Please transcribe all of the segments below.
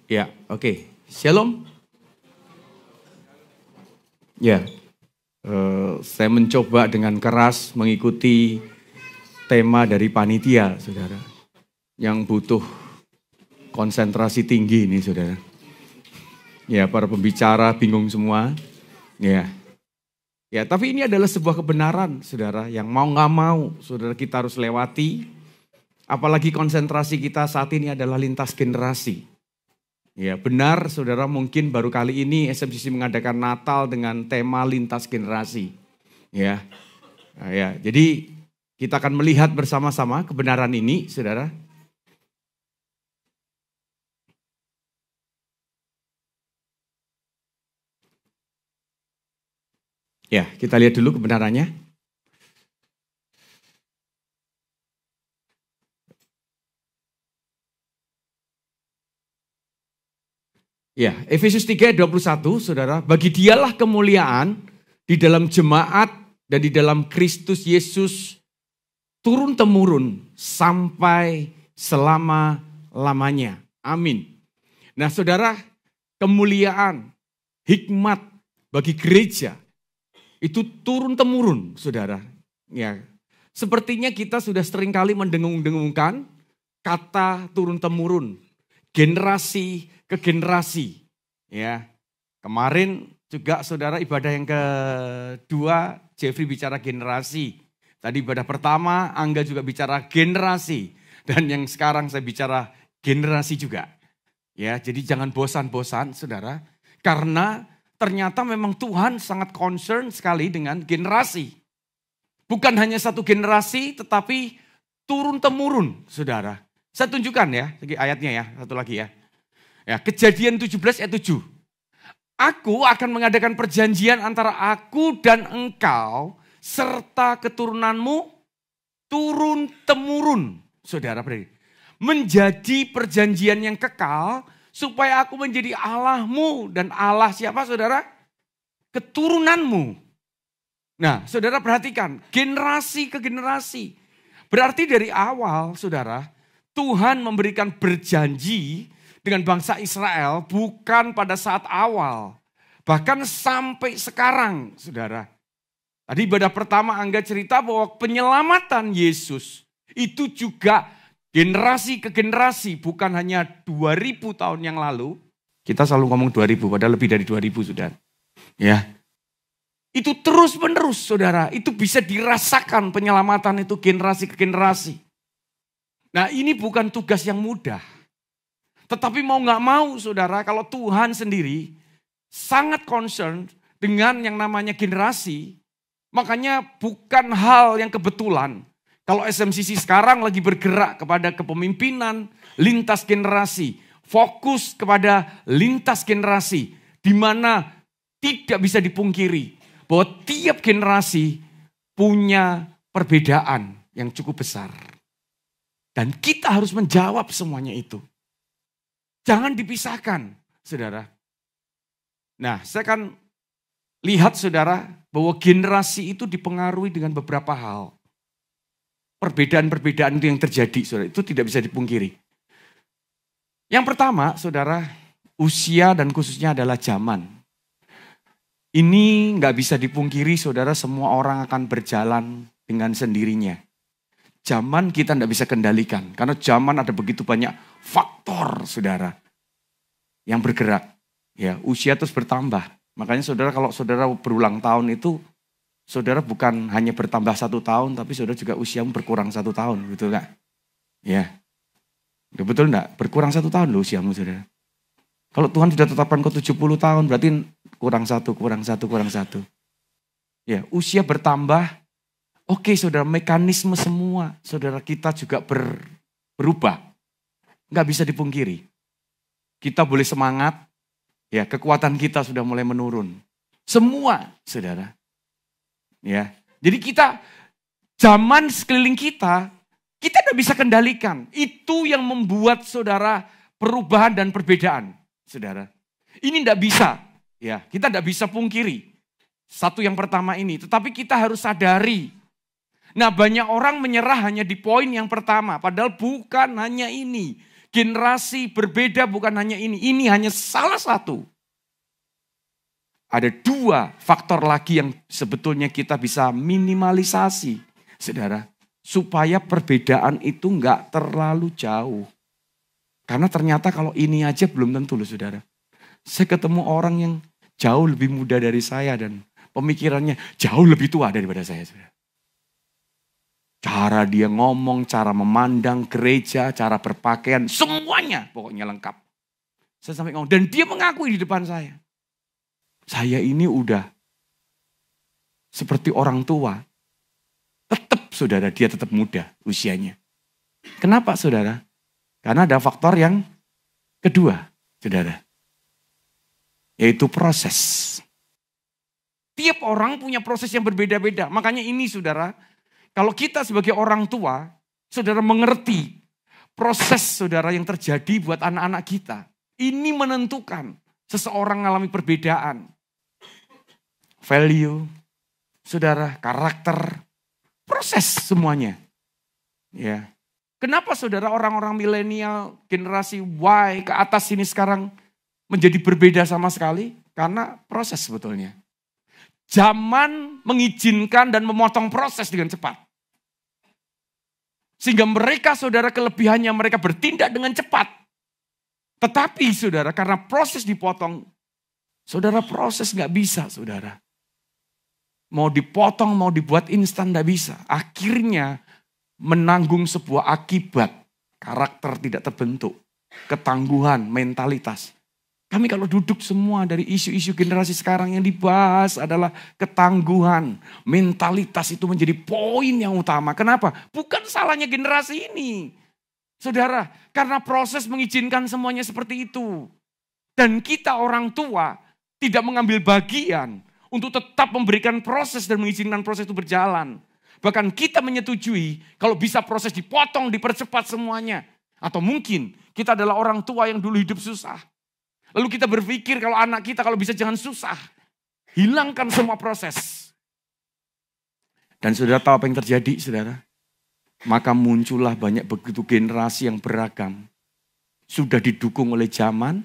Ya, oke. Shalom. Ya, saya mencoba dengan keras mengikuti tema dari panitia, saudara. Yang butuh konsentrasi tinggi ini, saudara. Ya, para pembicara bingung semua. Ya, tapi ini adalah sebuah kebenaran, saudara. Yang mau nggak mau, saudara, kita harus lewati. Apalagi konsentrasi kita saat ini adalah lintas generasi. Ya, benar, saudara, mungkin baru kali ini SMCC mengadakan Natal dengan tema lintas generasi. Ya, jadi kita akan melihat bersama-sama kebenaran ini, saudara. Ya, kita lihat dulu kebenarannya. Ya, Efesus 3:21, saudara, bagi dialah kemuliaan di dalam jemaat dan di dalam Kristus Yesus turun-temurun sampai selama-lamanya. Amin. Nah, saudara, kemuliaan, hikmat bagi gereja itu turun-temurun, saudara. Ya, sepertinya kita sudah seringkali mendengung-dengungkan kata turun-temurun, generasi ke generasi. Ya, kemarin juga saudara ibadah yang kedua, Jeffrey bicara generasi. Tadi ibadah pertama, Angga juga bicara generasi. Dan yang sekarang saya bicara generasi juga. Ya, jadi jangan bosan-bosan, saudara. Karena ternyata memang Tuhan sangat concern sekali dengan generasi. Bukan hanya satu generasi, tetapi turun-temurun, saudara. Saya tunjukkan ya, ayatnya ya, satu lagi ya. Ya, Kejadian 17 ayat 7. Aku akan mengadakan perjanjian antara aku dan engkau serta keturunanmu turun-temurun. Saudara, menjadi perjanjian yang kekal supaya aku menjadi Allahmu dan Allah siapa, saudara? Keturunanmu. Nah, saudara perhatikan, generasi ke generasi. Berarti dari awal, saudara, Tuhan memberikan berjanji dengan bangsa Israel bukan pada saat awal. Bahkan sampai sekarang, saudara. Tadi ibadah pertama Angga cerita bahwa penyelamatan Yesus itu juga generasi ke generasi. Bukan hanya 2000 tahun yang lalu. Kita selalu ngomong 2000, padahal lebih dari 2000 sudah. Ya, itu terus menerus, saudara. Itu bisa dirasakan penyelamatan itu generasi ke generasi. Nah, ini bukan tugas yang mudah. Tetapi mau gak mau, saudara, kalau Tuhan sendiri sangat concern dengan yang namanya generasi, makanya bukan hal yang kebetulan. Kalau SMCC sekarang lagi bergerak kepada kepemimpinan lintas generasi, fokus kepada lintas generasi, di mana tidak bisa dipungkiri bahwa tiap generasi punya perbedaan yang cukup besar. Dan kita harus menjawab semuanya itu. Jangan dipisahkan, saudara. Nah, saya akan lihat, saudara, bahwa generasi itu dipengaruhi dengan beberapa hal. Perbedaan-perbedaan itu yang terjadi, saudara, itu tidak bisa dipungkiri. Yang pertama, saudara, usia dan khususnya adalah zaman. Ini nggak bisa dipungkiri, saudara, semua orang akan berjalan dengan sendirinya. Zaman kita nggak bisa kendalikan, karena zaman ada begitu banyak faktor, saudara, yang bergerak. Ya, usia terus bertambah. Makanya saudara, kalau saudara berulang tahun itu, saudara bukan hanya bertambah 1 tahun, tapi saudara juga usiamu berkurang 1 tahun, betul nggak? Ya, betul nggak? Berkurang 1 tahun loh usiamu, saudara. Kalau Tuhan sudah tetapkan kau 70 tahun, berarti kurang 1. Ya, usia bertambah. Oke, saudara, mekanisme semua saudara kita juga berubah. Nggak bisa dipungkiri. Kita boleh semangat, ya, kekuatan kita sudah mulai menurun. Semua, saudara. Ya, jadi kita, zaman sekeliling kita nggak bisa kendalikan. Itu yang membuat, saudara, perubahan dan perbedaan, saudara. Ini nggak bisa, ya, kita nggak bisa pungkiri. Satu yang pertama ini, tetapi kita harus sadari. Nah, banyak orang menyerah hanya di poin yang pertama, padahal bukan hanya ini. Generasi berbeda bukan hanya ini hanya salah satu. Ada 2 faktor lagi yang sebetulnya kita bisa minimalisasi, saudara. Supaya perbedaan itu enggak terlalu jauh. Karena ternyata kalau ini aja belum tentu loh saudara. Saya ketemu orang yang jauh lebih muda dari saya dan pemikirannya jauh lebih tua daripada saya. Saudara. Cara dia ngomong, cara memandang gereja, cara berpakaian, semuanya pokoknya lengkap. Saya sampai ngomong, dan dia mengakui di depan saya. Saya ini udah seperti orang tua. Tetap saudara, dia tetap muda usianya. Kenapa saudara? Karena ada faktor yang kedua, saudara. Yaitu proses. Tiap orang punya proses yang berbeda-beda. Makanya ini saudara, kalau kita sebagai orang tua, saudara mengerti proses saudara yang terjadi buat anak-anak kita. Ini menentukan seseorang mengalami perbedaan. Value, saudara, karakter, proses semuanya. Ya. Kenapa saudara orang-orang milenial, generasi Y ke atas ini sekarang menjadi berbeda sama sekali? Karena proses sebetulnya. Zaman mengizinkan dan memotong proses dengan cepat. Sehingga mereka saudara kelebihannya mereka bertindak dengan cepat. Tetapi saudara karena proses dipotong, saudara proses gak bisa saudara. Mau dipotong, mau dibuat instan gak bisa. Akhirnya menanggung sebuah akibat, karakter tidak terbentuk, ketangguhan, mentalitas. Kami kalau duduk semua dari isu-isu generasi sekarang yang dibahas adalah ketangguhan, mentalitas itu menjadi poin yang utama. Kenapa? Bukan salahnya generasi ini. Saudara, karena proses mengizinkan semuanya seperti itu. Dan kita orang tua tidak mengambil bagian untuk tetap memberikan proses dan mengizinkan proses itu berjalan. Bahkan kita menyetujui kalau bisa proses dipotong, dipercepat semuanya. Atau mungkin kita adalah orang tua yang dulu hidup susah. Lalu kita berpikir kalau anak kita kalau bisa jangan susah. Hilangkan semua proses. Dan saudara tahu apa yang terjadi saudara? Maka muncullah banyak begitu generasi yang beragam. Sudah didukung oleh zaman,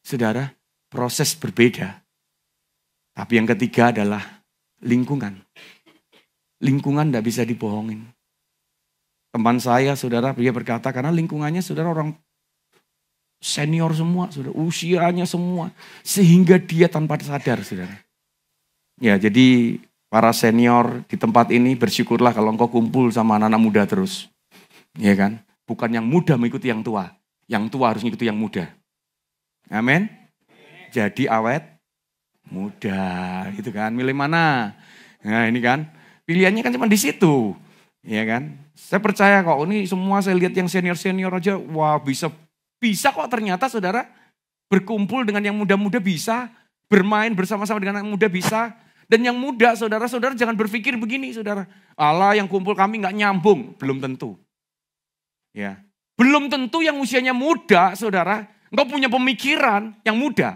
saudara, proses berbeda. Tapi yang ketiga adalah lingkungan. Lingkungan tidak bisa dibohongin. Teman saya, saudara, dia berkata karena lingkungannya saudara orang senior semua, saudara, usianya semua. Sehingga dia tanpa sadar, saudara. Ya, jadi para senior di tempat ini bersyukurlah kalau engkau kumpul sama anak-anak muda terus. Ya kan? Bukan yang muda mengikuti yang tua. Yang tua harus mengikuti yang muda. Amin. Jadi awet muda, gitu kan. Milih mana? Nah ini kan. Pilihannya kan cuma di situ, ya kan? Saya percaya kok ini semua saya lihat yang senior-senior aja, wah bisa kok ternyata saudara berkumpul dengan yang muda-muda bisa, bermain bersama-sama dengan yang muda bisa, dan yang muda saudara-saudara jangan berpikir begini saudara, Allah yang kumpul kami nggak nyambung, belum tentu, ya, belum tentu yang usianya muda saudara, nggak punya pemikiran yang muda,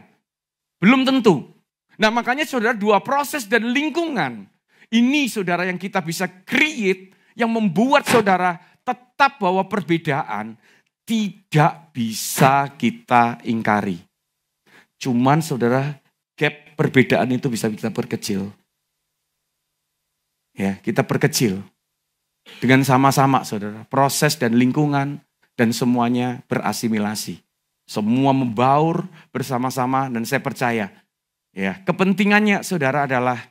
belum tentu. Nah makanya saudara 2 proses dan lingkungan. Ini saudara yang kita bisa create, yang membuat saudara tetap bahwa perbedaan tidak bisa kita ingkari. Cuman saudara gap perbedaan itu bisa kita perkecil. Ya, kita perkecil. Dengan sama-sama saudara, proses dan lingkungan dan semuanya berasimilasi. Semua membaur bersama-sama dan saya percaya. Ya, kepentingannya saudara adalah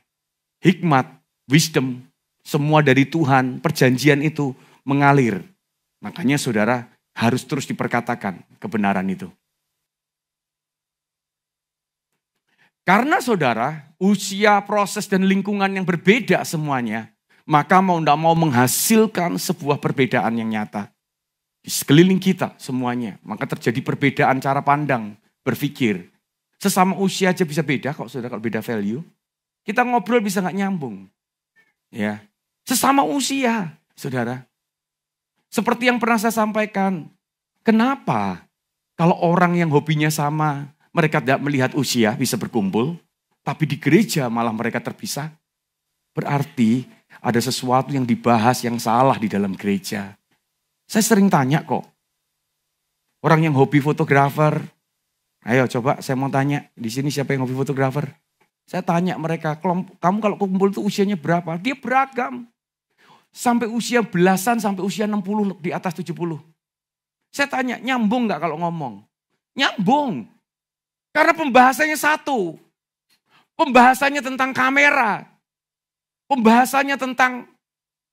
hikmat, wisdom, semua dari Tuhan, perjanjian itu mengalir. Makanya saudara harus terus diperkatakan kebenaran itu. Karena saudara, usia, proses, dan lingkungan yang berbeda semuanya, maka mau tidak mau menghasilkan sebuah perbedaan yang nyata. Di sekeliling kita semuanya, maka terjadi perbedaan cara pandang, berpikir. Sesama usia aja bisa beda kok saudara, kalau beda value. Kita ngobrol bisa gak nyambung. Ya, sesama usia, saudara. Seperti yang pernah saya sampaikan, kenapa kalau orang yang hobinya sama, mereka tidak melihat usia bisa berkumpul, tapi di gereja malah mereka terpisah? Berarti ada sesuatu yang dibahas yang salah di dalam gereja. Saya sering tanya kok, Orang yang hobi fotografer. Ayo coba saya mau tanya, di sini siapa yang hobi fotografer? Saya tanya mereka, kamu kalau kumpul itu usianya berapa? Dia beragam. Sampai usia belasan, sampai usia 60, di atas 70. Saya tanya, nyambung gak kalau ngomong? Nyambung. Karena pembahasannya satu. Pembahasannya tentang kamera. Pembahasannya tentang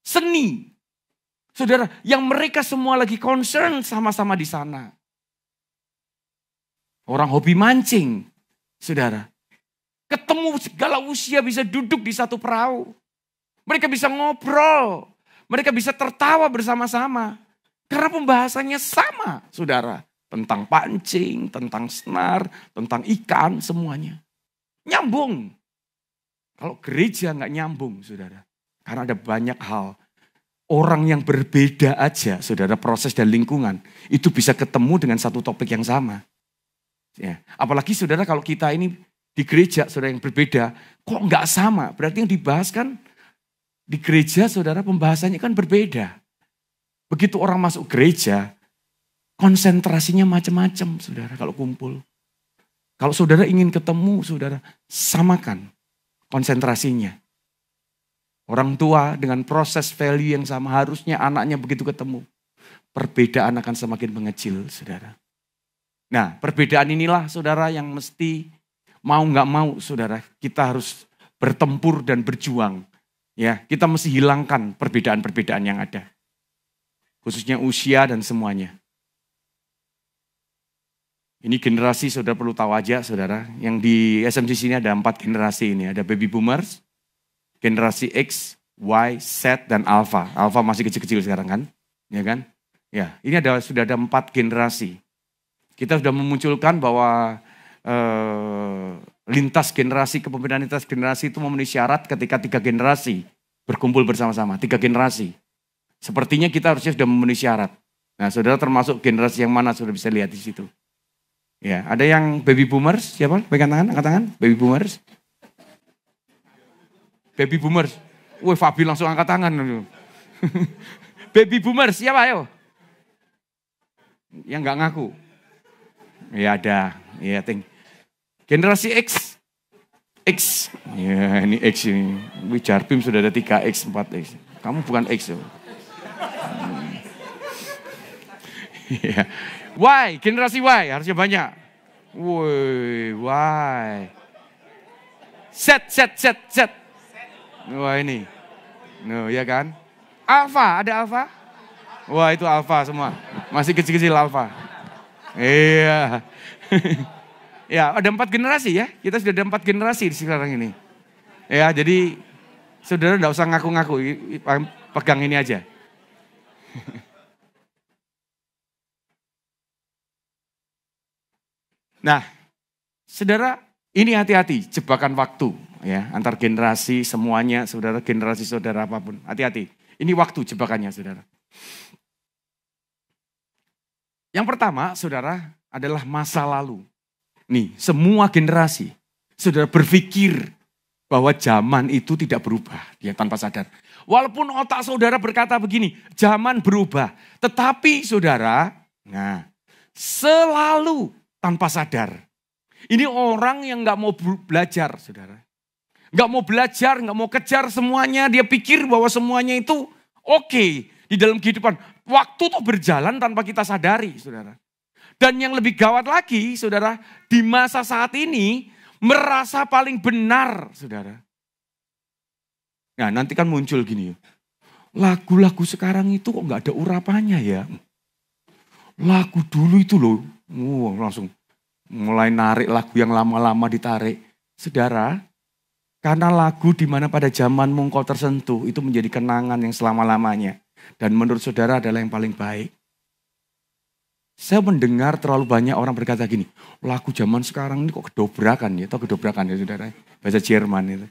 seni. Saudara, yang mereka semua lagi concern sama-sama di sana. Orang hobi mancing, saudara. Ketemu segala usia bisa duduk di satu perahu. Mereka bisa ngobrol. Mereka bisa tertawa bersama-sama. Karena pembahasannya sama, saudara. Tentang pancing, tentang senar, tentang ikan, semuanya. Nyambung. Kalau gereja nggak nyambung, saudara. Karena ada banyak hal. Orang yang berbeda aja, saudara, proses dan lingkungan. Itu bisa ketemu dengan satu topik yang sama. Ya. Apalagi saudara kalau kita ini di gereja, saudara yang berbeda. Kok nggak sama? Berarti yang dibahas kan di gereja, saudara, pembahasannya kan berbeda. Begitu orang masuk gereja, konsentrasinya macam-macam, saudara, kalau kumpul. Kalau saudara ingin ketemu, saudara, samakan konsentrasinya. Orang tua dengan proses value yang sama, harusnya anaknya begitu ketemu. Perbedaan akan semakin mengecil, saudara. Nah, perbedaan inilah, saudara, yang mesti mau nggak mau, saudara, kita harus bertempur dan berjuang. Ya, kita mesti hilangkan perbedaan-perbedaan yang ada. Khususnya usia dan semuanya. Ini generasi, saudara perlu tahu aja, saudara. Yang di SMC sini ada 4 generasi ini. Ada baby boomers, generasi X, Y, Z, dan Alpha. Alpha masih kecil-kecil sekarang kan? Ya kan? Ya, ini sudah ada 4 generasi. Kita sudah memunculkan bahwa lintas generasi, kepemimpinan lintas generasi itu memenuhi syarat ketika 3 generasi berkumpul bersama-sama. 3 generasi. Sepertinya kita harusnya sudah memenuhi syarat. Nah, saudara termasuk generasi yang mana sudah bisa lihat di situ. Ya, ada yang baby boomers, siapa? Pegang tangan, angkat tangan. Baby boomers. Baby boomers. Wih, Fabi langsung angkat tangan. Baby boomers, siapa ayo? Yang nggak ngaku. Ya ada, ya generasi X. X, ya ini X ini. Jarpim sudah ada 3X, 4X. Kamu bukan X. Ya. Y, generasi Y, harusnya banyak. Woi, Y. Z. Wah ini. No, ya kan? Alpha, ada Alpha? Wah itu Alpha semua. Masih kecil-kecil Alpha. Iya. Ya, ada 4 generasi ya. Kita sudah ada 4 generasi di sekarang ini. Ya, jadi saudara enggak usah ngaku-ngaku, pegang ini aja. Nah, saudara, ini hati-hati, jebakan waktu ya, antar generasi semuanya, saudara, generasi saudara apapun. Hati-hati. Ini waktu jebakannya, saudara. Yang pertama, saudara, adalah masa lalu. Nih, semua generasi, saudara berpikir bahwa zaman itu tidak berubah, ya tanpa sadar. Walaupun otak saudara berkata begini, zaman berubah, tetapi saudara, nah, selalu tanpa sadar. Ini orang yang gak mau belajar, saudara. Gak mau belajar, gak mau kejar semuanya. Dia pikir bahwa semuanya itu oke di dalam kehidupan. Waktu tuh berjalan tanpa kita sadari, saudara. Dan yang lebih gawat lagi, saudara, di masa saat ini merasa paling benar, saudara. Nah, nanti kan muncul gini, lagu-lagu sekarang itu kok gak ada urapannya ya. Lagu dulu itu loh, langsung mulai narik lagu yang lama-lama ditarik. Saudara, karena lagu di mana pada zamanmu engkau tersentuh itu menjadi kenangan yang selama-lamanya. Dan menurut saudara adalah yang paling baik. Saya mendengar terlalu banyak orang berkata gini, lagu zaman sekarang ini kok kedobrakan ya. Tahu kedobrakan ya saudara? Bahasa Jerman itu.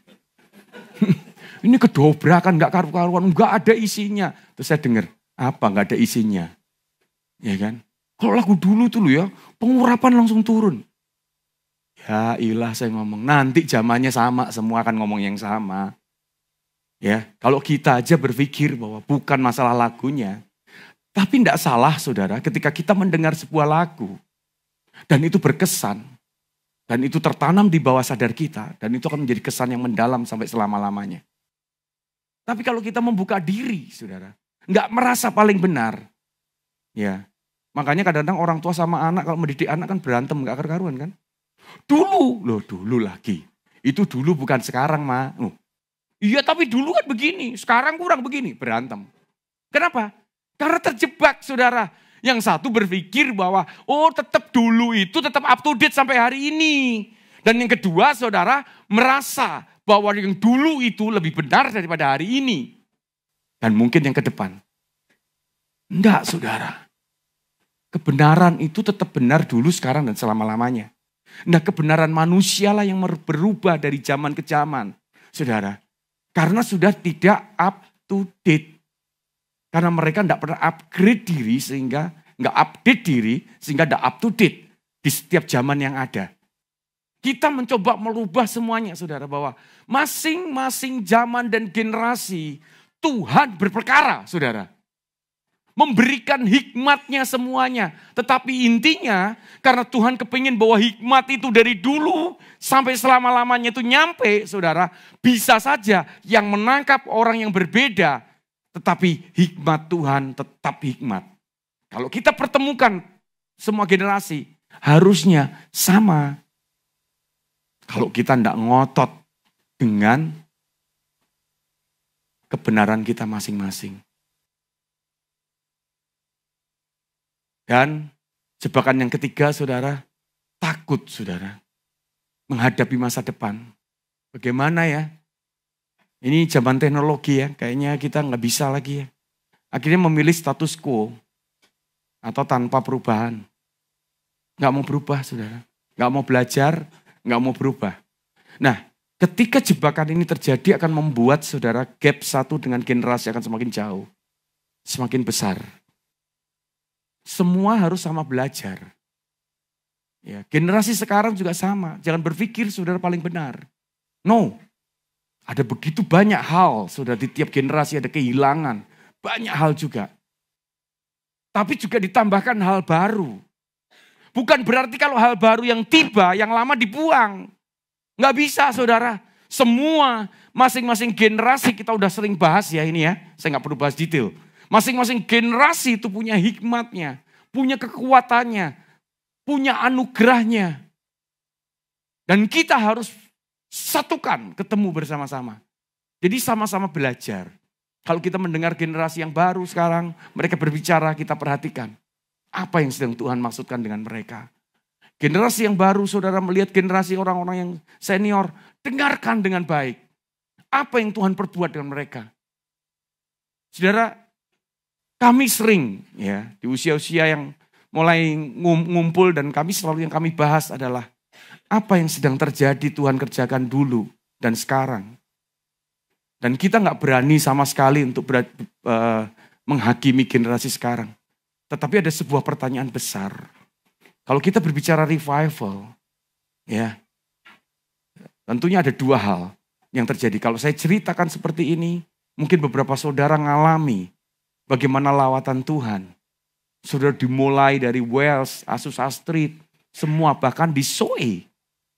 Ini kedobrakan, gak karu-karuan, gak ada isinya. Terus saya dengar, apa gak ada isinya? Ya kan? Kalau lagu dulu tuh ya, pengurapan langsung turun. Ya ilah saya ngomong, nanti zamannya sama, semua akan ngomong yang sama. Ya, kalau kita aja berpikir bahwa bukan masalah lagunya, Tapi tidak salah saudara ketika kita mendengar sebuah lagu. Dan itu berkesan. Dan itu tertanam di bawah sadar kita. Dan itu akan menjadi kesan yang mendalam sampai selama-lamanya. Tapi kalau kita membuka diri saudara. Nggak merasa paling benar. Ya, makanya kadang-kadang orang tua sama anak kalau mendidik anak kan berantem. Nggak karuan kan. Dulu lagi. Itu dulu bukan sekarang Ma. Iya tapi dulu kan begini. Sekarang kurang begini. Berantem. Kenapa? Karena terjebak saudara. Yang satu berpikir bahwa tetap dulu itu tetap up to date sampai hari ini. Dan yang kedua saudara merasa bahwa yang dulu itu lebih benar daripada hari ini. Dan mungkin yang ke depan. Enggak saudara. Kebenaran itu tetap benar dulu, sekarang, dan selama-lamanya. Nah kebenaran manusia lah yang berubah dari zaman ke zaman. Saudara. Karena sudah tidak up to date. Karena mereka tidak pernah upgrade diri sehingga nggak update diri sehingga tidak up to date di setiap zaman yang ada. Kita mencoba merubah semuanya saudara bahwa masing-masing zaman dan generasi Tuhan berperkara saudara. Memberikan hikmatnya semuanya. Tetapi intinya karena Tuhan kepingin bahwa hikmat itu dari dulu sampai selama-lamanya itu nyampe saudara. Bisa saja yang menangkap orang yang berbeda. Tetapi hikmat Tuhan tetap hikmat. Kalau kita pertemukan semua generasi, harusnya sama. Kalau kita tidak ngotot dengan kebenaran kita masing-masing. Dan jebakan yang ketiga, saudara, takut, saudara, menghadapi masa depan. Bagaimana ya? Ini zaman teknologi ya, kayaknya kita nggak bisa lagi ya. Akhirnya memilih status quo atau tanpa perubahan. Nggak mau berubah saudara, nggak mau belajar, nggak mau berubah. Nah ketika jebakan ini terjadi akan membuat saudara gap satu dengan generasi akan semakin jauh. Semakin besar. Semua harus sama belajar. Ya, generasi sekarang juga sama, jangan berpikir saudara paling benar. No. Ada begitu banyak hal, saudara, di tiap generasi ada kehilangan. Banyak hal juga. Tapi juga ditambahkan hal baru. Bukan berarti kalau hal baru yang tiba, yang lama dibuang. Nggak bisa, saudara. Semua, masing-masing generasi, kita udah sering bahas ya ini ya. Saya nggak perlu bahas detail. Masing-masing generasi itu punya hikmatnya, punya kekuatannya, punya anugerahnya. Dan kita harus satukan, ketemu bersama-sama. Jadi sama-sama belajar. Kalau kita mendengar generasi yang baru sekarang, mereka berbicara, kita perhatikan. Apa yang sedang Tuhan maksudkan dengan mereka. Generasi yang baru, saudara melihat generasi orang-orang yang senior, dengarkan dengan baik. Apa yang Tuhan perbuat dengan mereka. Saudara, kami sering ya di usia-usia yang mulai ngumpul dan kami selalu yang kami bahas adalah apa yang sedang terjadi Tuhan kerjakan dulu dan sekarang. Dan kita nggak berani sama sekali untuk menghakimi generasi sekarang. Tetapi ada sebuah pertanyaan besar. Kalau kita berbicara revival, ya tentunya ada dua hal yang terjadi. Kalau saya ceritakan seperti ini, mungkin beberapa saudara ngalami bagaimana lawatan Tuhan. Saudara dimulai dari Wales, Asus Astrid, semua bahkan di Soe.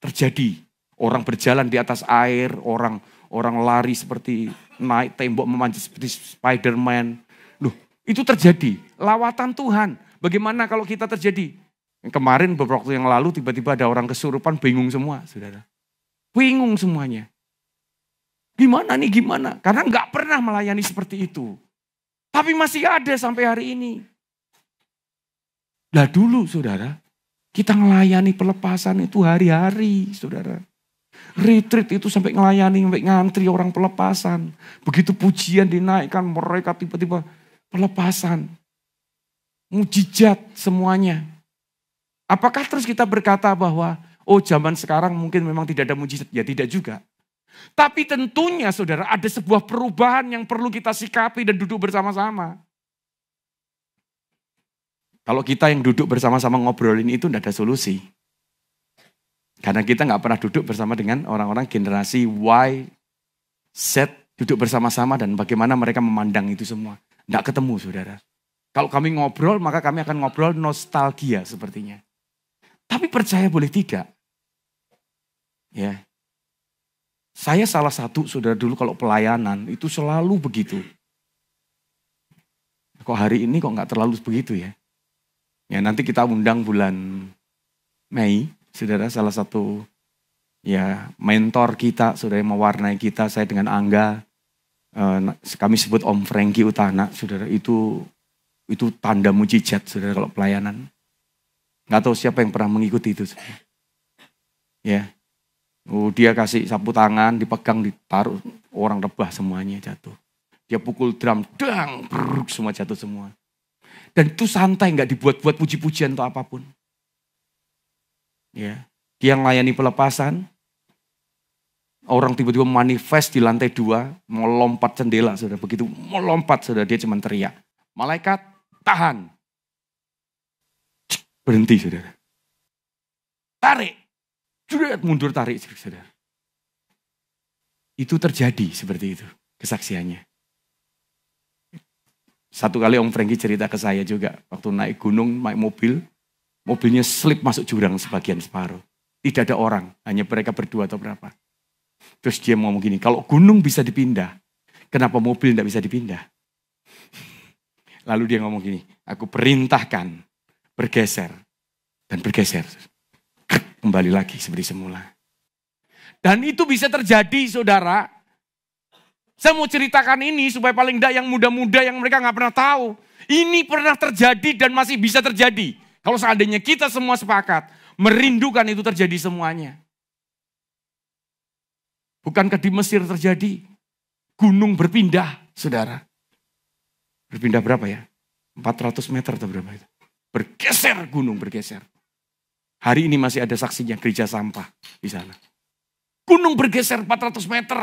Terjadi. Orang berjalan di atas air, orang lari seperti naik tembok memanjat seperti Spider-Man. Loh, itu terjadi. Lawatan Tuhan. Bagaimana kalau kita terjadi? Kemarin beberapa waktu yang lalu tiba-tiba ada orang kesurupan, bingung semua, saudara. Bingung semuanya. Gimana nih, gimana? Karena nggak pernah melayani seperti itu. Tapi masih ada sampai hari ini. Lah dulu, saudara. Kita melayani pelepasan itu hari-hari, saudara. Retreat itu sampai ngelayani, sampai ngantri orang pelepasan. Begitu pujian dinaikkan, mereka tiba-tiba pelepasan. Mujizat semuanya. Apakah terus kita berkata bahwa, zaman sekarang mungkin memang tidak ada mujizat? Ya tidak juga. Tapi tentunya saudara ada sebuah perubahan yang perlu kita sikapi dan duduk bersama-sama. Kalau kita yang duduk bersama-sama ngobrolin itu tidak ada solusi. Karena kita nggak pernah duduk bersama dengan orang-orang generasi Y, Z, duduk bersama-sama dan bagaimana mereka memandang itu semua. Nggak ketemu saudara. Kalau kami ngobrol, maka kami akan ngobrol nostalgia sepertinya. Tapi percaya boleh tidak. Ya. Saya salah satu, saudara, dulu kalau pelayanan itu selalu begitu. Kok hari ini kok nggak terlalu begitu ya. Ya nanti kita undang bulan Mei, saudara, salah satu ya mentor kita, saudara yang mewarnai kita, saya dengan Angga. Kami sebut Om Frankie Utana, saudara, itu tanda mujizat, saudara, kalau pelayanan. Nggak tahu siapa yang pernah mengikuti itu. Saudara. Ya, dia kasih sapu tangan, dipegang, ditaruh, orang rebah semuanya jatuh. Dia pukul drum, dang, brrr, semua jatuh semua. Dan itu santai, nggak dibuat-buat puji-pujian atau apapun. Ya, dia melayani pelepasan. Orang tiba-tiba manifest di lantai 2, mau lompat jendela, saudara. Begitu mau lompat, saudara, dia cuma teriak. Malaikat, tahan. Berhenti, saudara. Tarik. Sudah mundur, tarik, saudara. Itu terjadi seperti itu, kesaksiannya. Satu kali Om Frankie cerita ke saya juga, waktu naik gunung, naik mobil, mobilnya slip masuk jurang sebagian separuh. Tidak ada orang, hanya mereka berdua atau berapa. Terus dia ngomong gini, kalau gunung bisa dipindah, kenapa mobil tidak bisa dipindah? Lalu dia ngomong gini, aku perintahkan bergeser. Dan bergeser. Kembali lagi seperti semula. Dan itu bisa terjadi, saudara. Saya mau ceritakan ini supaya paling tidak yang muda-muda yang mereka nggak pernah tahu. Ini pernah terjadi dan masih bisa terjadi. Kalau seandainya kita semua sepakat, merindukan itu terjadi semuanya. Bukankah di Mesir terjadi gunung berpindah, saudara? Berpindah berapa ya? 400 meter atau berapa itu? Bergeser, gunung bergeser. Hari ini masih ada saksinya, gereja sampah di sana. Gunung bergeser 400 meter.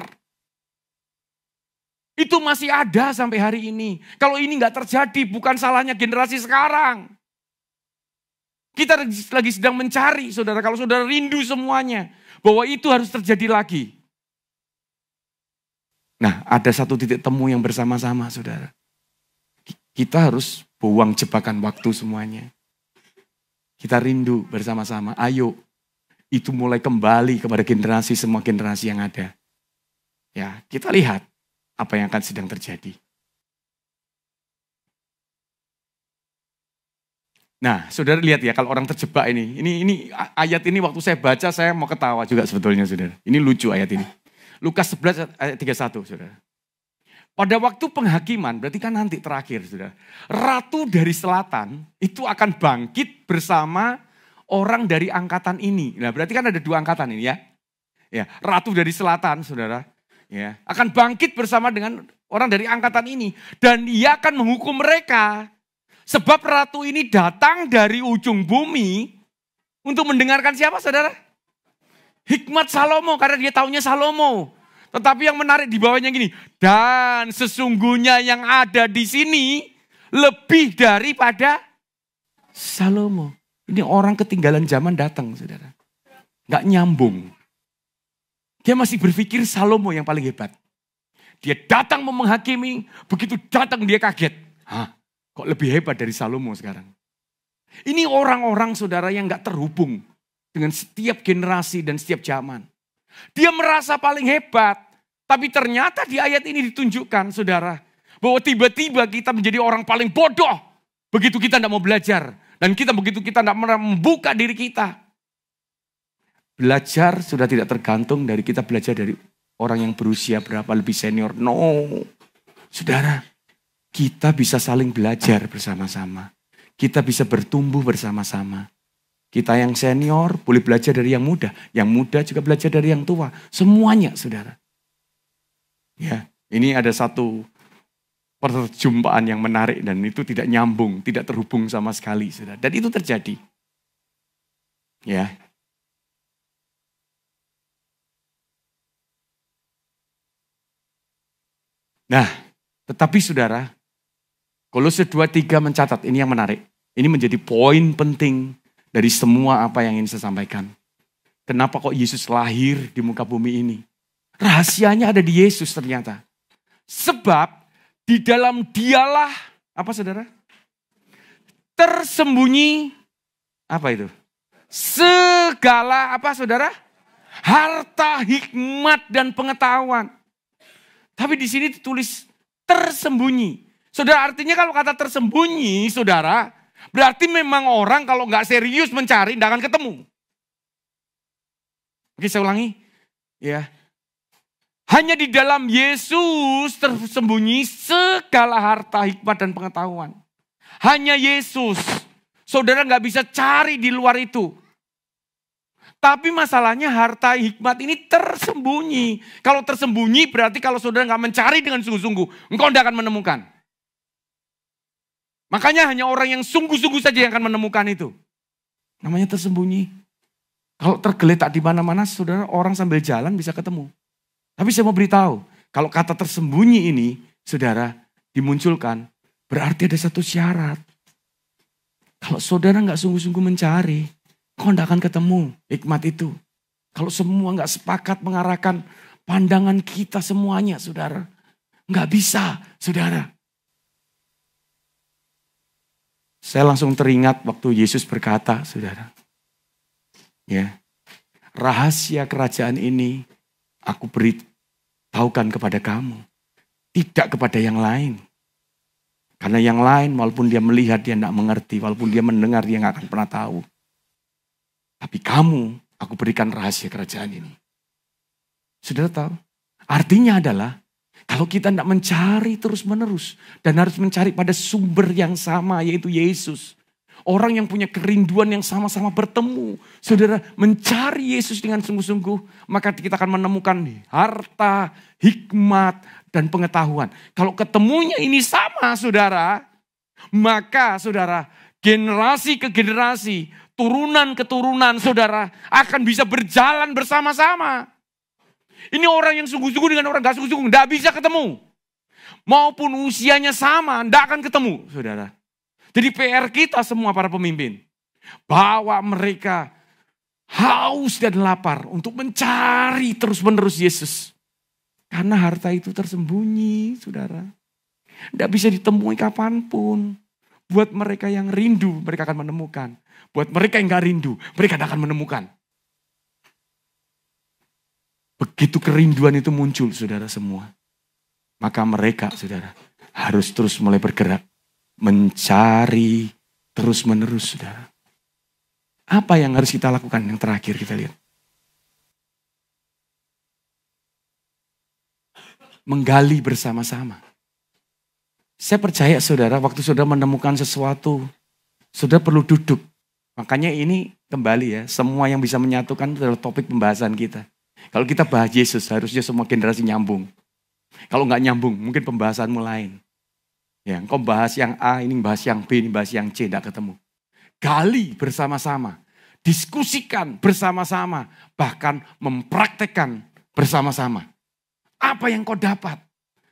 Itu masih ada sampai hari ini. Kalau ini nggak terjadi, bukan salahnya generasi sekarang. Kita lagi sedang mencari, saudara. Kalau saudara rindu semuanya, bahwa itu harus terjadi lagi. Nah, ada satu titik temu yang bersama-sama, saudara. Kita harus buang jebakan waktu semuanya. Kita rindu bersama-sama. Ayo, itu mulai kembali kepada generasi, semua generasi yang ada. Ya, kita lihat apa yang akan sedang terjadi. Nah, saudara lihat ya, kalau orang terjebak ini ayat ini waktu saya baca, saya mau ketawa juga sebetulnya, saudara. Ini lucu ayat ini. Lukas 11 ayat 31, saudara. Pada waktu penghakiman, berarti kan nanti terakhir, saudara. Ratu dari selatan itu akan bangkit bersama orang dari angkatan ini. Nah, berarti kan ada 2 angkatan ini ya. Ya, ratu dari selatan, saudara. Ya, akan bangkit bersama dengan orang dari angkatan ini. Dan ia akan menghukum mereka. Sebab ratu ini datang dari ujung bumi untuk mendengarkan siapa, saudara? Hikmat Salomo, karena dia taunya Salomo. Tetapi yang menarik di bawahnya gini. Dan sesungguhnya yang ada di sini lebih daripada Salomo. Ini orang ketinggalan zaman datang, saudara. Nggak nyambung. Dia masih berpikir Salomo yang paling hebat. Dia datang mau menghakimi, begitu datang dia kaget. Hah, kok lebih hebat dari Salomo sekarang? Ini orang-orang, saudara, yang nggak terhubung dengan setiap generasi dan setiap zaman. Dia merasa paling hebat. Tapi ternyata di ayat ini ditunjukkan, saudara, bahwa tiba-tiba kita menjadi orang paling bodoh. Begitu kita tidak mau belajar. Dan begitu kita tidak membuka diri kita. Belajar sudah tidak tergantung dari kita belajar dari orang yang berusia berapa lebih senior. No. Saudara, kita bisa saling belajar bersama-sama. Kita bisa bertumbuh bersama-sama. Kita yang senior boleh belajar dari yang muda. Yang muda juga belajar dari yang tua. Semuanya, saudara. Ya, ini ada satu perjumpaan yang menarik dan itu tidak nyambung, tidak terhubung sama sekali, saudara. Dan itu terjadi. Ya. Nah, tetapi saudara, Kolose 2:3 mencatat, ini yang menarik. Ini menjadi poin penting dari semua apa yang ingin saya sampaikan. Kenapa kok Yesus lahir di muka bumi ini? Rahasianya ada di Yesus ternyata. Sebab di dalam dialah, apa saudara? tersembunyi, apa itu? Segala apa saudara? Harta, hikmat, dan pengetahuan. Tapi di sini ditulis tersembunyi. Saudara, artinya kalau kata tersembunyi, saudara, berarti memang orang kalau nggak serius mencari, nggak akan ketemu. Oke, saya ulangi. Ya. Hanya di dalam Yesus tersembunyi segala harta, hikmat, dan pengetahuan. Hanya Yesus. Saudara nggak bisa cari di luar itu. Tapi masalahnya harta hikmat ini tersembunyi. Kalau tersembunyi berarti kalau saudara nggak mencari dengan sungguh-sungguh, engkau tidak akan menemukan. Makanya hanya orang yang sungguh-sungguh saja yang akan menemukan itu. Namanya tersembunyi. Kalau tergeletak di mana-mana, saudara, orang sambil jalan bisa ketemu. Tapi saya mau beritahu, kalau kata tersembunyi ini, saudara, dimunculkan, berarti ada satu syarat. Kalau saudara nggak sungguh-sungguh mencari, kau tidak akan ketemu hikmat itu. Kalau semua nggak sepakat mengarahkan pandangan kita semuanya, saudara. Nggak bisa, saudara. Saya langsung teringat waktu Yesus berkata, saudara. Ya, rahasia kerajaan ini aku beritahukan kepada kamu. Tidak kepada yang lain. Karena yang lain walaupun dia melihat dia tidak mengerti. Walaupun dia mendengar dia nggak akan pernah tahu. Tapi kamu, aku berikan rahasia kerajaan ini. Saudara tahu? Artinya adalah, kalau kita tidak mencari terus menerus. Dan harus mencari pada sumber yang sama, yaitu Yesus. Orang yang punya kerinduan yang sama-sama bertemu. Saudara, mencari Yesus dengan sungguh-sungguh. Maka kita akan menemukan harta, hikmat, dan pengetahuan. Kalau ketemunya ini sama, saudara. Maka, saudara, generasi ke generasi, turunan ke turunan, saudara, akan bisa berjalan bersama-sama. Ini orang yang sungguh-sungguh dengan orang gak sungguh-sungguh, gak bisa ketemu. Maupun usianya sama, gak akan ketemu, saudara. Jadi PR kita semua para pemimpin, bawa mereka haus dan lapar untuk mencari terus-menerus Yesus. Karena harta itu tersembunyi, saudara. Gak bisa ditemui kapanpun. Buat mereka yang rindu, mereka akan menemukan. Buat mereka yang gak rindu, mereka tidak akan menemukan. Begitu kerinduan itu muncul, saudara semua. Maka mereka, saudara, harus terus mulai bergerak. Mencari terus-menerus, saudara. Apa yang harus kita lakukan yang terakhir kita lihat? Menggali bersama-sama. Saya percaya saudara, waktu saudara menemukan sesuatu, saudara perlu duduk. Makanya ini kembali ya, semua yang bisa menyatukan adalah topik pembahasan kita. Kalau kita bahas Yesus, harusnya semua generasi nyambung. Kalau nggak nyambung, mungkin pembahasanmu lain. Ya, engkau bahas yang A, ini bahas yang B, ini bahas yang C, tidak ketemu. Gali bersama-sama, diskusikan bersama-sama, bahkan mempraktekkan bersama-sama. Apa yang kau dapat?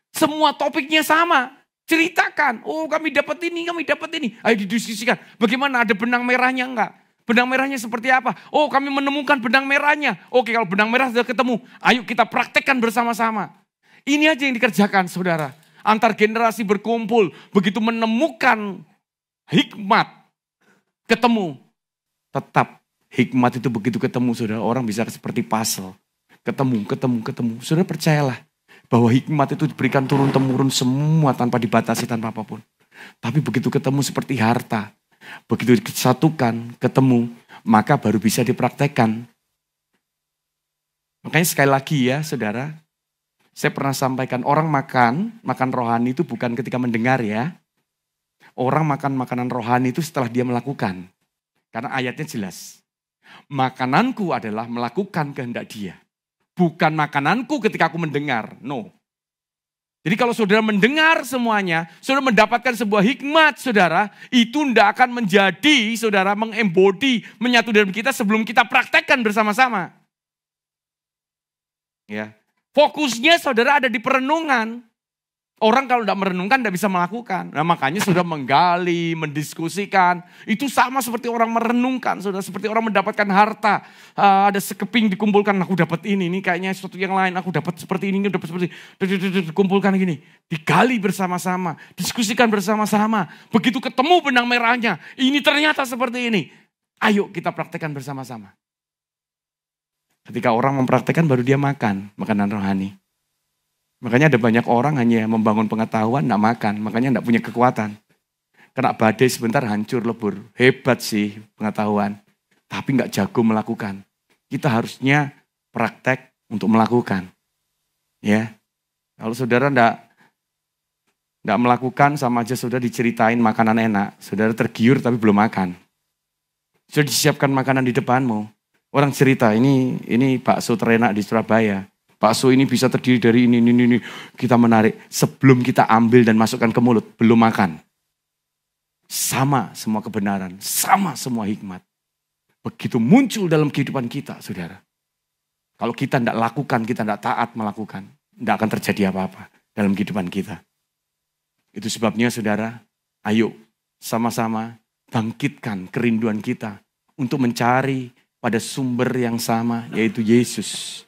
Semua topiknya sama. Ceritakan, oh kami dapat ini, kami dapat ini. Ayo didiskusikan, bagaimana ada benang merahnya enggak? Benang merahnya seperti apa? Oh kami menemukan benang merahnya. Oke kalau benang merah sudah ketemu, ayo kita praktekkan bersama-sama. Ini aja yang dikerjakan saudara. Antar generasi berkumpul, begitu menemukan hikmat, ketemu. Tetap hikmat itu begitu ketemu saudara, orang bisa seperti puzzle. Ketemu. Saudara percayalah bahwa hikmat itu diberikan turun-temurun semua tanpa dibatasi, tanpa apapun. Tapi begitu ketemu seperti harta, begitu disatukan, ketemu, maka baru bisa dipraktekkan. Makanya sekali lagi ya saudara, saya pernah sampaikan orang makan rohani itu bukan ketika mendengar ya. Orang makan makanan rohani itu setelah dia melakukan. Karena ayatnya jelas. Makananku adalah melakukan kehendak dia. Bukan makananku ketika aku mendengar. No. Jadi kalau saudara mendengar semuanya, saudara mendapatkan sebuah hikmat saudara, itu tidak akan menjadi saudara mengembodi, menyatu dalam kita sebelum kita praktekkan bersama-sama. Ya. Fokusnya saudara ada di perenungan. Orang kalau tidak merenungkan tidak bisa melakukan. Nah makanya sudah menggali, mendiskusikan. Itu sama seperti orang merenungkan. Sudah seperti orang mendapatkan harta. Ada sekeping dikumpulkan, aku dapat ini kayaknya sesuatu yang lain. Aku dapat seperti ini, dapat seperti ini. Dikumpulkan gini. Digali bersama-sama. Diskusikan bersama-sama. Begitu ketemu benang merahnya. Ini ternyata seperti ini. Ayo kita praktekkan bersama-sama. Ketika orang mempraktekkan baru dia makan makanan rohani. Makanya ada banyak orang hanya membangun pengetahuan, enggak makan. Makanya enggak punya kekuatan. Kena badai sebentar hancur lebur. Hebat sih pengetahuan. Tapi enggak jago melakukan. Kita harusnya praktek untuk melakukan. Ya, kalau saudara enggak melakukan sama aja saudara diceritain makanan enak. Saudara tergiur tapi belum makan. Sudah disiapkan makanan di depanmu. Orang cerita ini bakso terenak di Surabaya. Bakso ini bisa terdiri dari ini. Kita menarik. Sebelum kita ambil dan masukkan ke mulut, belum makan. Sama semua kebenaran, sama semua hikmat. Begitu muncul dalam kehidupan kita, saudara. Kalau kita tidak lakukan, kita tidak taat melakukan. Tidak akan terjadi apa-apa dalam kehidupan kita. Itu sebabnya saudara, ayo sama-sama bangkitkan kerinduan kita untuk mencari pada sumber yang sama, yaitu Yesus.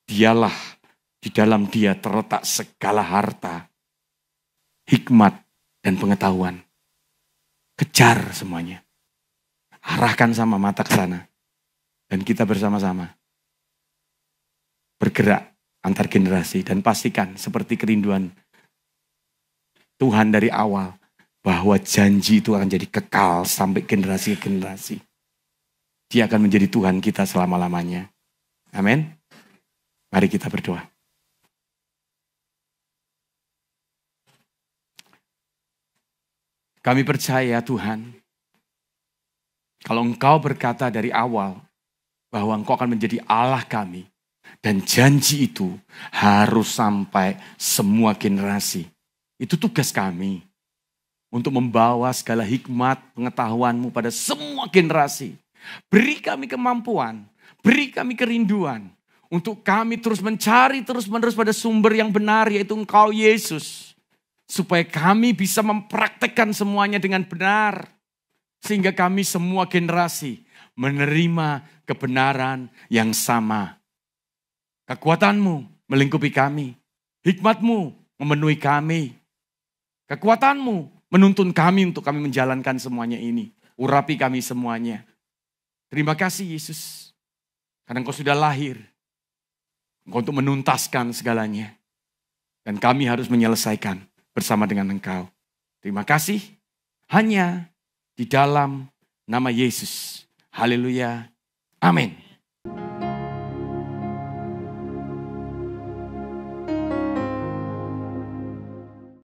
Dialah, di dalam dia terletak segala harta, hikmat, dan pengetahuan. Kejar semuanya. Arahkan sama mata ke sana. Dan kita bersama-sama bergerak antar generasi. Dan pastikan seperti kerinduan Tuhan dari awal, bahwa janji itu akan jadi kekal sampai generasi ke generasi. Dia akan menjadi Tuhan kita selama-lamanya. Amin. Mari kita berdoa. Kami percaya Tuhan, kalau Engkau berkata dari awal bahwa Engkau akan menjadi Allah kami, dan janji itu harus sampai semua generasi. Itu tugas kami untuk membawa segala hikmat pengetahuan-Mu pada semua generasi. Beri kami kemampuan, beri kami kerinduan. Untuk kami terus mencari terus-menerus pada sumber yang benar, yaitu Engkau Yesus. Supaya kami bisa mempraktekkan semuanya dengan benar. Sehingga kami semua generasi menerima kebenaran yang sama. Kekuatan-Mu melingkupi kami. Hikmat-Mu memenuhi kami. Kekuatan-Mu menuntun kami untuk kami menjalankan semuanya ini. Urapi kami semuanya. Terima kasih Yesus. Karena Engkau sudah lahir. Engkau untuk menuntaskan segalanya. Dan kami harus menyelesaikan bersama dengan Engkau. Terima kasih. Hanya di dalam nama Yesus. Haleluya. Amin.